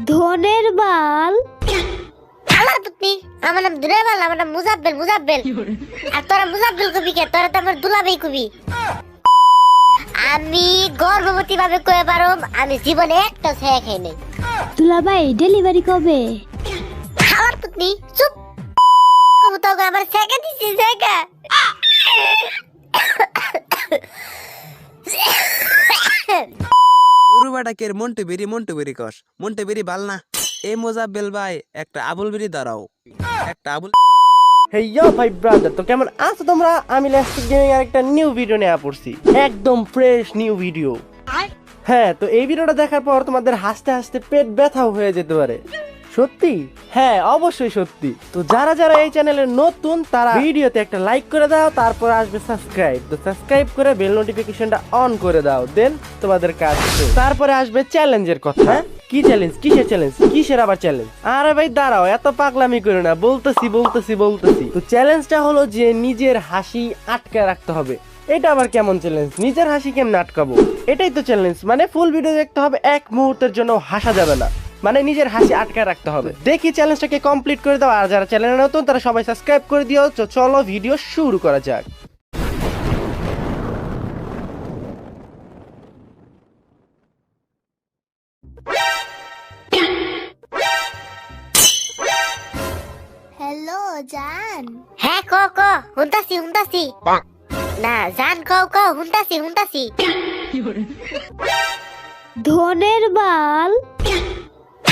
ধনের বাল। আমার পুতনি, আমার নাম ধনের বাল, আমার নাম মুজাব্বেল। আর তোরা মুজাব্বেল কবি কে? তোরা তো আমার দুলাভাই কবি। আমি গর্ভবতী ভাবে কয়ে পারো, আমি জীবনে একটা ছায়া খাই নাই। দুলাভাই ডেলিভারি কবে? আমার পুতনি চুপ। তোকে আমার ছায়া দিছি, ছায়া। উরুবাটাকের মন্টু বেরি কস মন্টু বেরি বাল না। এ মোজাব্বেল ভাই একটা আবুল বেরি দাঁড়াও, একটা আবুল। হেই ইয়ো ভাই ব্রাদার, তো কেমন আছো তোমরা? আমি লাস্টিক গেমিং আর একটা নিউ ভিডিও নিয়ে পড়ছি, একদম ফ্রেশ নিউ ভিডিও। হ্যাঁ, তো এই ভিডিওটা দেখার পর তোমাদের হাসতে হাসতে পেট ব্যথাও হয়ে যেতে পারে। সত্যি? হ্যাঁ, অবশ্যই সত্যি। তো যারা যারা এই চ্যানেলে নতুন তারা ভিডিওতে একটা লাইক করে দাও, তারপর আসবে সাবস্ক্রাইব। তো সাবস্ক্রাইব করে বেল নোটিফিকেশনটা অন করে দাও, দেন তোমাদের কাজ শেষ। তারপরে আসবে চ্যালেঞ্জের কথা। হ্যাঁ, কি চ্যালেঞ্জ? কিসের চ্যালেঞ্জ? কিসের আবার চ্যালেঞ্জ? আরে ভাই দাঁড়াও, এত পাগলামি করে না, বলতেছি। তো চ্যালেঞ্জটা হলো যে নিজের হাসি আটকে রাখতে হবে। এটা আবার কেমন চ্যালেঞ্জ? নিজের হাসি কেমন আটকাবো? এটাই তো চ্যালেঞ্জ। মানে ফুল ভিডিও দেখতে হবে, এক মুহূর্তের জন্য হাসা যাবে না, মানে নিজের হাসি আটকে রাখতে হবে। দেখি চ্যালেঞ্জটাকে কমপ্লিট করে দাও। আর যারা চ্যানেলে নতুন তারা সবাই সাবস্ক্রাইব করে দিও। তো চলো ভিডিও শুরু করা যাক। হ্যালো জান। হ্যাঁ ক হুনতাছি। না জান ক হুনতাছি। ধনের বাল।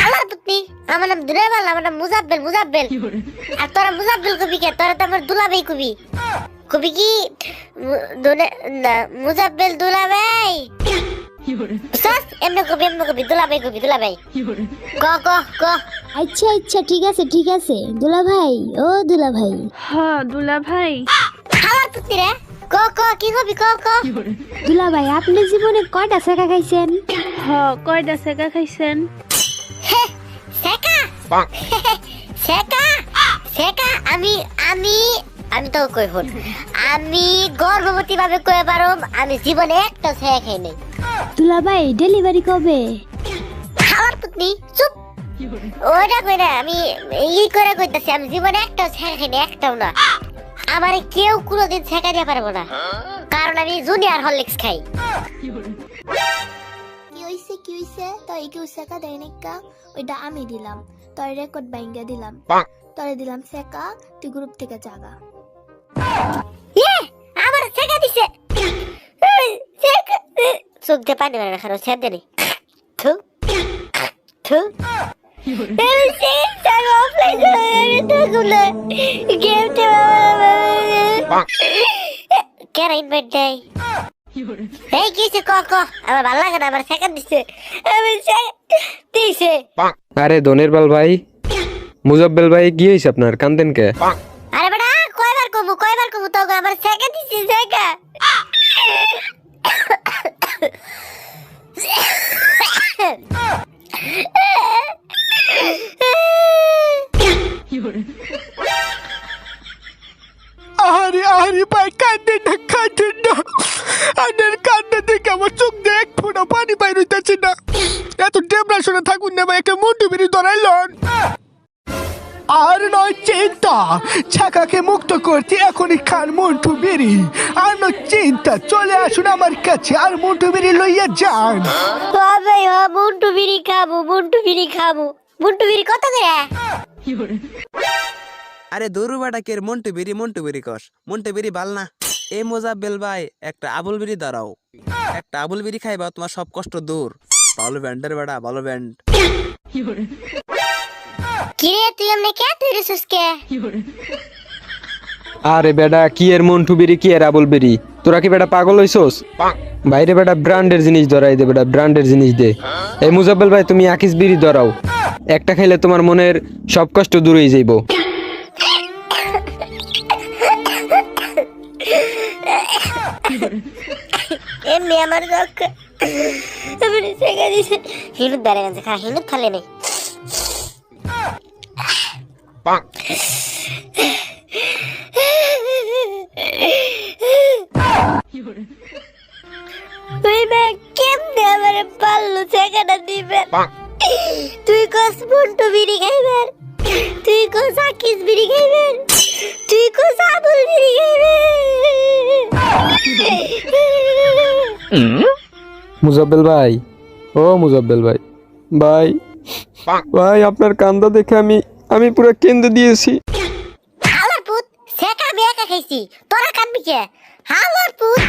আমার পুতনি, আমার নাম ধনের বাল, আমার নাম মুজাব্বেল। আর তোরা মুজাব্বেল কবি কে? তোরা তো আমার দুলাভাই কবি। কবি কি মুজাব্বেল দুলাভাই? সস এমনে কবি দুলাভাই। ক আচ্ছা ঠিক আছে দুলাভাই। ও দুলাভাই। হ্যাঁ দুলা ভাই। আমার পুতনি রে, ক কি কবি? ক দুলাভাই আপনি জীবনে কয়টা শেখা খাইছেন? হ্যাঁ কয়টা সেকা খাইছেন? শেখা আমি তো কই হল, আমি গর্ভবতী ভাবে কয়ে পারো, আমি জীবনে একটা ছায়া খাই নাই। দুলাভাই ডেলিভারি কবে? আমার পুতনি চুপ। ওইটা কই না, আমি করে কইতাছি, আমি জীবনে একটা ছায়া খাই নাই, একটাও না। আমার কেউ কোনোদিন ছেঁকা দিয়ে পারবো না, কারণ আমি জুনিয়র হরলিক্স খাই। কি হইছে তোর কেউ শেখা দেয় নাকা? ওইটা আমি দিলাম, তোর রেকর্ড বাইঙ্গা দিলাম, তোরে দিলাম শেখা, তুই গ্রুপ থেকে জাগা। আমার ছেঁকা দিছে, চোখ দিয়ে পানি মারে রাখানো ছেদ দেনি। কেন ইনভাইট দেয়? এই কিছে ক আমার ভালো লাগে না, আমার সেকেন্ড দিছে। আরে ধনের বাল ভাই, মুজাব্বেল ভাই কি হয়েছে আপনার? কান্দেন কে? আরে বেটা কয়বার কমু তো আমার সেকেন্ড দিছে, জায়গা। আরে ভাই কান্দেন না। আপনার কান্না দেখে আমার চোখ দিয়ে এক ফোঁটা পানি বাইর হইতেছে না। এত ডেপ্রেশনে থাকুন না ভাই, একটা মন্টু বেরি ধরাইলন। আর নয় চিন্তা, ছাকাকে মুক্ত করতে এখনই খান মন্টু বেরি। আর নয় চিন্তা, চলে আসুন আমার কাছে আর মন্টু বেরি লইয়া যান। তবে মন্টু বিড়ি খাবো। মন্টু বিড়ি কত করে? আরে দৌরুবাটাকের মন্টু বেরি কস মন্টু বেরি বাল না। এ মোজাব্বেল ভাই একটা আবুল বেরি দাঁড়াও, একটা আবুল বেরি খাইবা, তোমার সব কষ্ট দূর। ভালো ব্যান্ডের বেড়া, ভালো ব্যান্ড। কিরে তুই এমনি কে তুই কে? আরে বেটা কি এর মন্টু বেরি, কি এর আবুল বেরি? তোরা কি বেটা পাগল হইছস? বাইরে বেটা ব্র্যান্ডের জিনিস ধরাই দে, বেটা ব্র্যান্ডের জিনিস দে। এই মুজাব্বেল ভাই তুমি আকিস বিড়ি ধরাও, একটা খাইলে তোমার মনের সব কষ্ট দূর হয়ে যাইব। এমনি আমার হিনুত বেড়ে গেছে, হিনুত ফালে নেই। কেমনে আমার পাল্লু ছেঁকাটা দিবেন? তুই কস মন্টু বিড়ি খাইবেন, তুই কস আকিস বিড়ি খাইবেন, তুই কস আবুল বিড়ি খাইবেন। মুজাব্বেল ভাই, ও মুজাব্বেল ভাই, ভাই ভাই আপনার কান্দা দেখে আমি পুরো কেন্দ্রে দিয়েছি। হালার পুত সেকা আমি একা খাইছি, তোরা কাঁদবি কে? হালার পুত